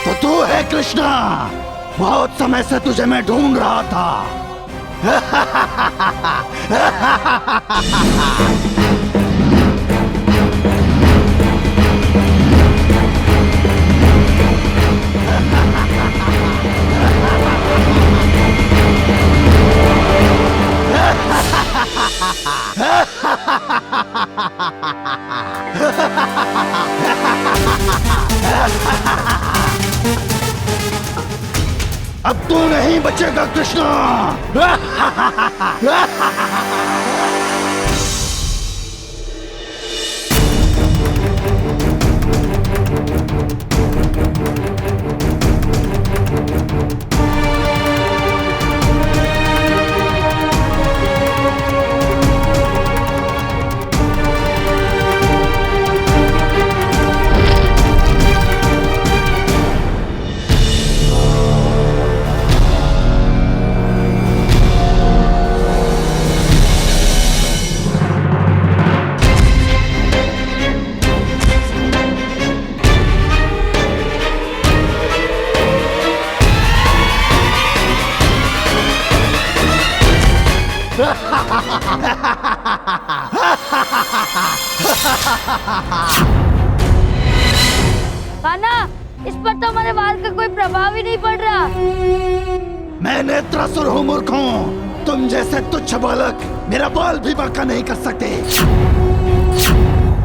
तो तू है कृष्णा। बहुत समय से तुझे मैं ढूंढ रहा था। अब तू नहीं बचेगा कृष्णा। कान्हा, इस पर तो हमारे वाल का कोई प्रभाव ही नहीं पड़ रहा। मैं नेत्रासुर हूँ मूर्ख हूँ। तुम जैसे तुच्छ बालक मेरा बाल भी बांका नहीं कर सकते।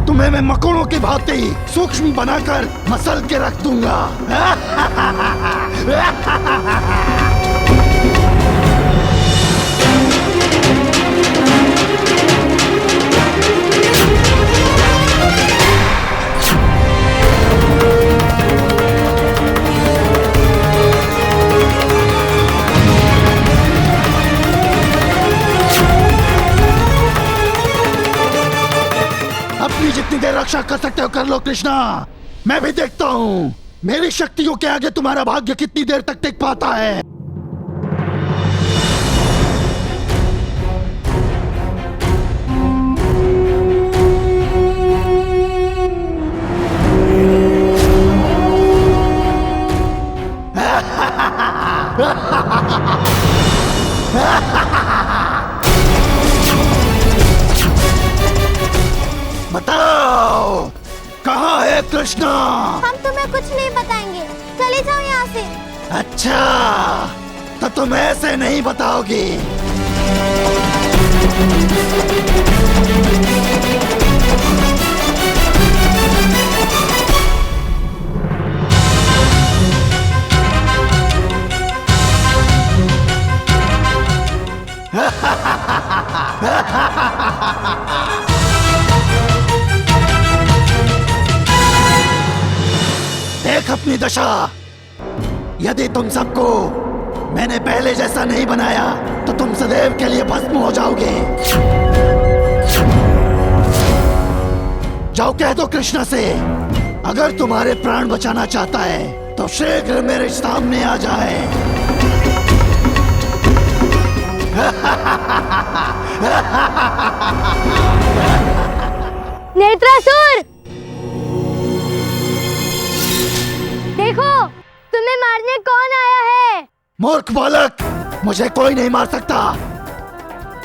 तुम्हें मैं मकोड़ों की भांति सूक्ष्म बनाकर मसल के रख दूंगा। अपनी जितनी देर रक्षा कर सकते हो कर लो कृष्णा। मैं भी देखता हूँ मेरी शक्तियों के आगे तुम्हारा भाग्य कितनी देर तक टिक पाता है। बताओ कहाँ है कृष्णा? हम तुम्हें कुछ नहीं बताएंगे, चले जाओ यहाँ से। अच्छा, तो तुम ऐसे नहीं बताओगी। देख अपनी दशा। यदि तुम सबको मैंने पहले जैसा नहीं बनाया तो तुम सदैव के लिए भस्म हो जाओगे। जाओ कह दो कृष्णा से अगर तुम्हारे प्राण बचाना चाहता है तो शीघ्र मेरे सामने आ जाए। नेत्रासुर, देखो तुम्हें मारने कौन आया है। मूर्ख बालक, मुझे कोई नहीं मार सकता।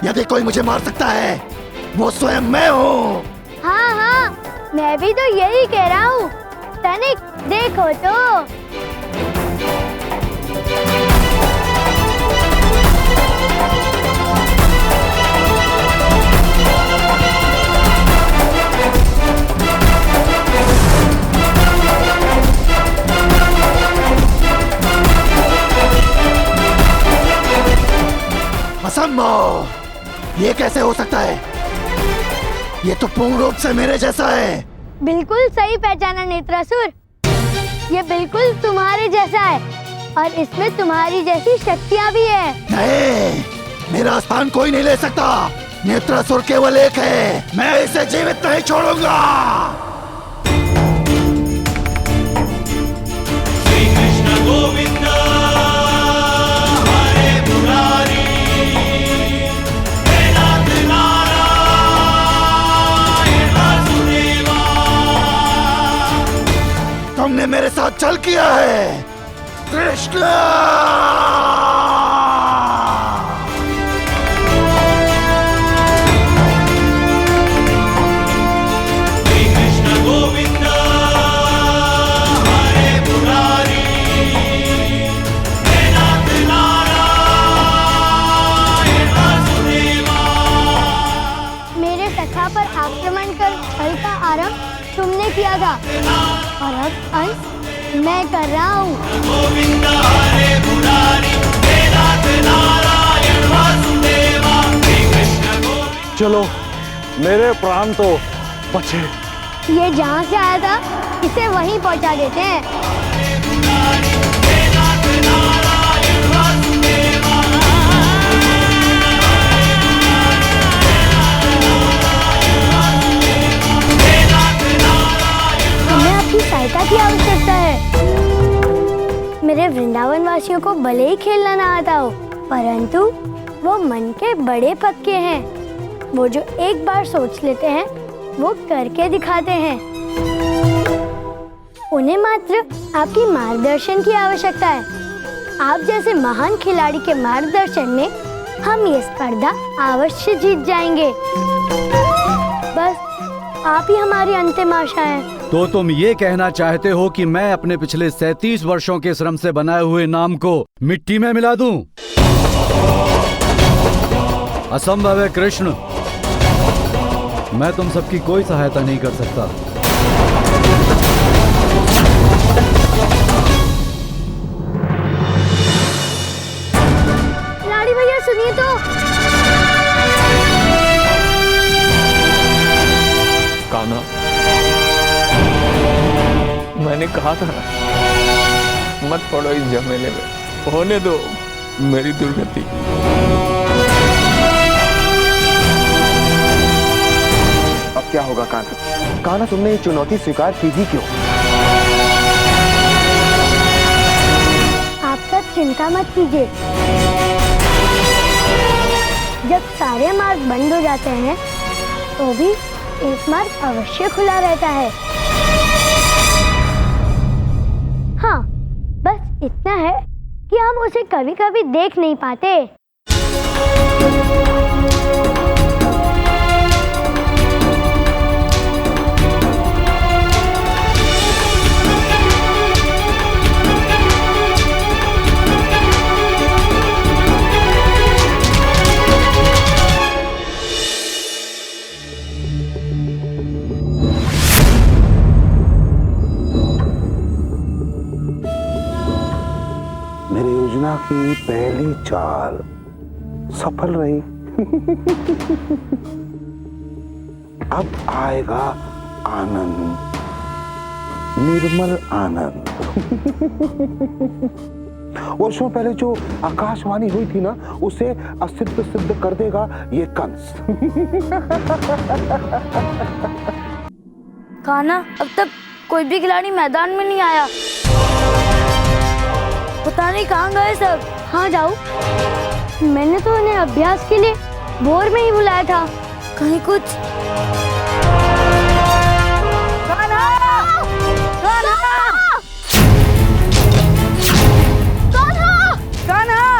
यदि कोई मुझे मार सकता है वो स्वयं मैं हूँ। हाँ हाँ, मैं भी तो यही कह रहा हूँ। तनिक देखो तो। असंभव, ये कैसे हो सकता है? ये तो पूर्ण रूप से मेरे जैसा है। बिल्कुल सही पहचाना नेत्रासुर, ये बिल्कुल तुम्हारे जैसा है और इसमें तुम्हारी जैसी शक्तियाँ भी है। नहीं, मेरा स्थान कोई नहीं ले सकता। नेत्रासुर केवल एक है, मैं इसे जीवित नहीं छोड़ूंगा। श्री कृष्ण गोविंद। ने मेरे साथ छल किया है। कृष्ण! मेरे सखा पर आक्रमण कर छल का आरंभ तुमने किया था और अब अंत मैं कर रहा हूँ। चलो, मेरे प्राण तो बचे। ये जहाँ से आया था इसे वहीं पहुँचा देते हैं। हमें आपकी सहायता की आवश्यकता है। मेरे वृंदावन वासियों को भले ही खेलना ना आता हो, परंतु वो मन के बड़े पक्के हैं। वो जो एक बार सोच लेते हैं वो करके दिखाते हैं। उन्हें मात्र आपकी मार्गदर्शन की आवश्यकता है। आप जैसे महान खिलाड़ी के मार्गदर्शन में हम ये स्पर्धा अवश्य जीत जाएंगे। बस आप ही हमारी अंतिम आशा हैं। तो तुम ये कहना चाहते हो कि मैं अपने पिछले 37 वर्षों के श्रम से बनाए हुए नाम को मिट्टी में मिला दूं? असंभव है कृष्ण। मैं तुम सबकी कोई सहायता नहीं कर सकता। लाड़ी भैया सुनिए तो। कान्हा, मैंने कहा था ना, मत पड़ो इस झमेले में, होने दो मेरी दुर्गति। अब क्या होगा कान्हा? कान्हा, तुमने ये चुनौती स्वीकार की ही क्यों? आप सब चिंता मत कीजिए। जब सारे मार्ग बंद हो जाते हैं तो भी एक मार्ग अवश्य खुला रहता है। हाँ, बस इतना है कि हम उसे कभी कभी देख नहीं पाते। मेरी योजना की पहली चाल सफल रही। अब आएगा आनंद, निर्मल आनंद। वर्षों पहले जो आकाशवाणी हुई थी ना, उसे असिद्ध सिद्ध कर देगा ये कंस। कान्हा, अब तक कोई भी खिलाड़ी मैदान में नहीं आया। पता नहीं कहाँ गए सब। हाँ जाओ, मैंने तो उन्हें अभ्यास के लिए भोर में ही बुलाया था। कहीं कुछ। कान्हा! कान्हा! कान्हा! कान्हा!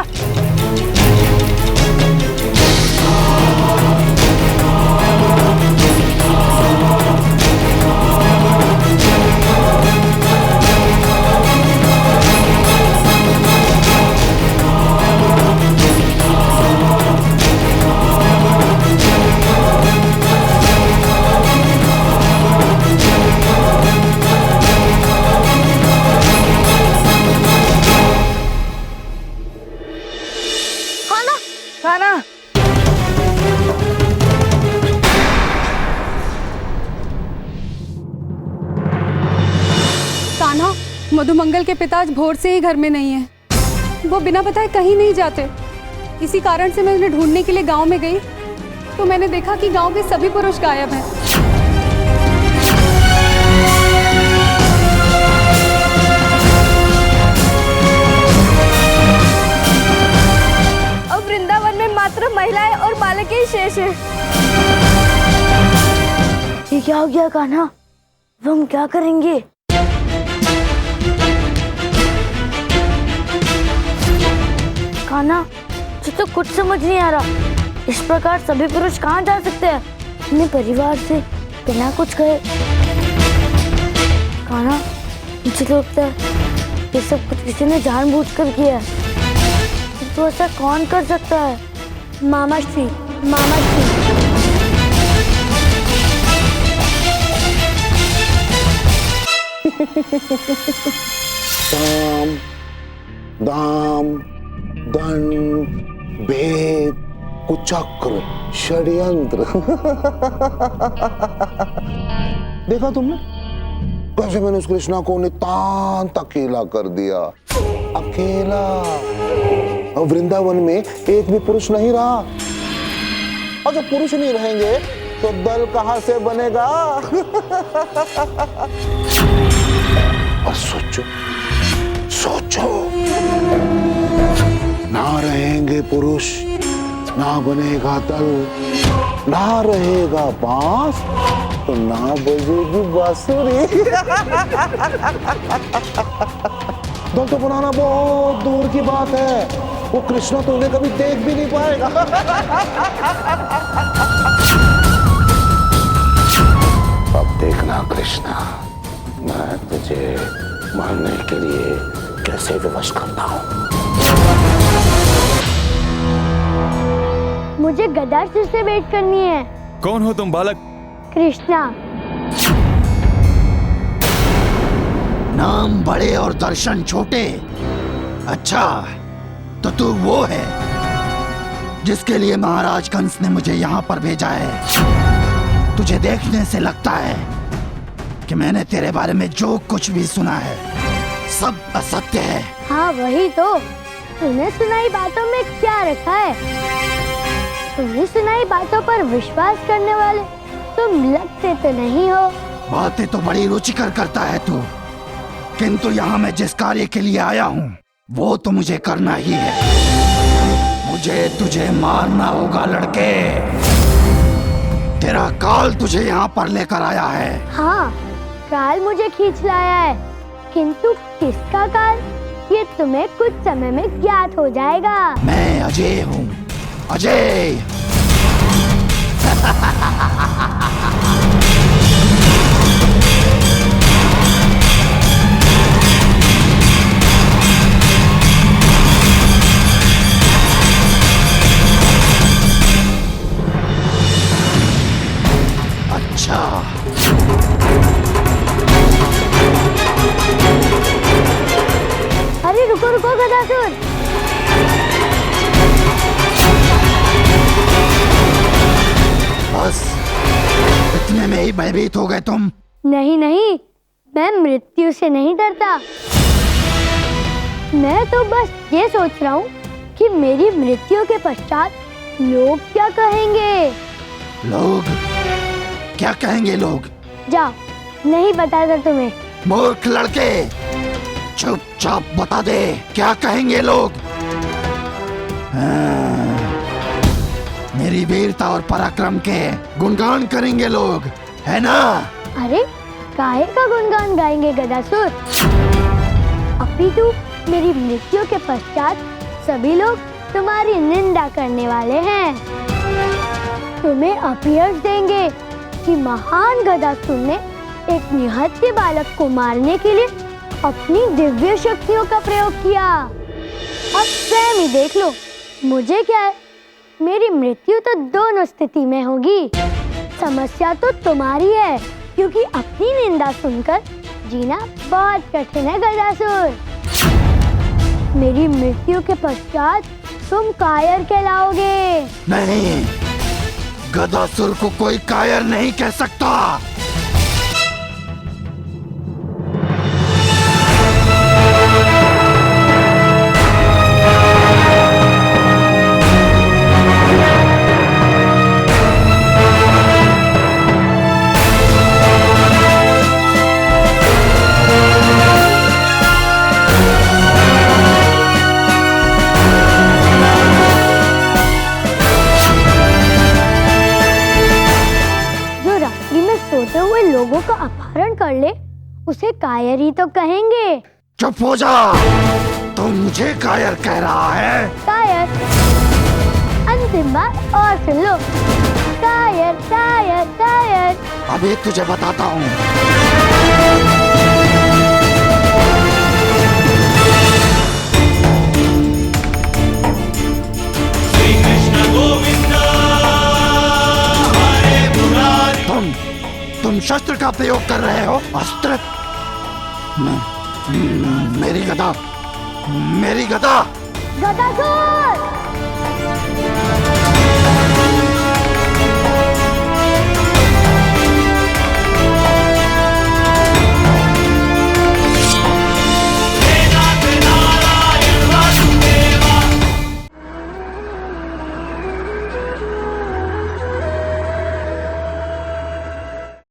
कान्हा! कान्हा, मधुमंगल के पिता आज भोर से ही घर में नहीं है। वो बिना बताए कहीं नहीं जाते। इसी कारण से मैं उन्हें ढूंढने के लिए गांव में गई तो मैंने देखा कि गांव के सभी पुरुष गायब हैं। अब वृंदावन में मात्र महिलाएं और बालक ही शेष हैं। ये क्या हो गया कान्हा? अब हम क्या करेंगे? कान्हा, मुझे तो कुछ समझ नहीं आ रहा। इस प्रकार सभी पुरुष कहाँ जा सकते हैं अपने परिवार से बिना कुछ कहे? कान्हा, मुझे तो लगता है ये सब कुछ किसी ने जानबूझकर किया है। तो ऐसा कौन कर सकता है? मामाश्री, मामाश्री। साम, दाम, दंड, भेद, कुचक्र, षड्यंत्र। देखा तुमने कैसे मैंने उस कृष्णा को नितांत अकेला कर दिया, अकेला। और वृंदावन में एक भी पुरुष नहीं रहा, और जब पुरुष नहीं रहेंगे तो दल कहां से बनेगा? और सोचो, सोचो, ना रहेंगे पुरुष, ना बनेगा दल, ना रहेगा बांस, तो ना बजेगी बांसुरी। दल तो बनाना बहुत दूर की बात है, वो कृष्णा तो उन्हें कभी देख भी नहीं पाएगा। अब देखना कृष्णा, मैं तुझे मारने के लिए कैसे विवश करता हूँ। मुझे गदासुर से भेंट करनी है। कौन हो तुम बालक? कृष्णा। नाम बड़े और दर्शन छोटे। अच्छा, तो तू वो है जिसके लिए महाराज कंस ने मुझे यहाँ पर भेजा है। तुझे देखने से लगता है कि मैंने तेरे बारे में जो कुछ भी सुना है सब असत्य है। हाँ वही तो। तूने सुनाई बातों में क्या रखा है? तूने सुनाई बातों पर विश्वास करने वाले तुम लगते तो नहीं हो। बातें तो बड़ी रुचिकर करता है तू, किंतु यहाँ मैं जिस कार्य के लिए आया हूँ वो तो मुझे करना ही है। मुझे तुझे मारना होगा लड़के। तेरा काल तुझे यहाँ पर लेकर आया है। हाँ, काल मुझे खींच लाया है, किंतु किसका काल ये तुम्हें कुछ समय में ज्ञात हो जाएगा। मैं अजय हूँ, अजय। अच्छा, अरे रुको रुको गदासुर। बस इतने में ही भयभीत हो गए तुम? नहीं नहीं, मैं मृत्यु से नहीं डरता। मैं तो बस ये सोच रहा हूँ कि मेरी मृत्यु के पश्चात लोग क्या कहेंगे। लोग क्या कहेंगे? लोग जाओ, नहीं बताता तुम्हें। मूर्ख लड़के, चुपचाप बता दे क्या कहेंगे लोग। हाँ, मेरी वीरता और पराक्रम के गुणगान करेंगे लोग, है ना? अरे काहे का गुणगान गाएंगे गदासुर? अपितु मेरी मृत्यु के पश्चात सभी लोग तुम्हारी निंदा करने वाले हैं। तुम्हें अपयश देंगे कि महान गदासुर ने एक निहत्थे बालक को मारने के लिए अपनी दिव्य शक्तियों का प्रयोग किया। अब स्वयं ही देख लो, मुझे क्या है, मेरी मृत्यु तो दोनों स्थिति में होगी। समस्या तो तुम्हारी है, क्योंकि अपनी निंदा सुनकर जीना बहुत कठिन है गदासुर। मेरी मृत्यु के पश्चात तुम कायर कहलाओगे। नहीं, गदासुर को कोई कायर नहीं कह सकता। लोगों का अपहरण कर ले, उसे कायर ही तो कहेंगे। चुप हो जा, तो मुझे कायर कह रहा है? कायर। अंतिम बार और सुन लो। कायर कायर कायर। अभी तुझे बताता हूँ। तुम शस्त्र का प्रयोग कर रहे हो? अस्त्र? मेरी गदा, मेरी गदा। गदासुर!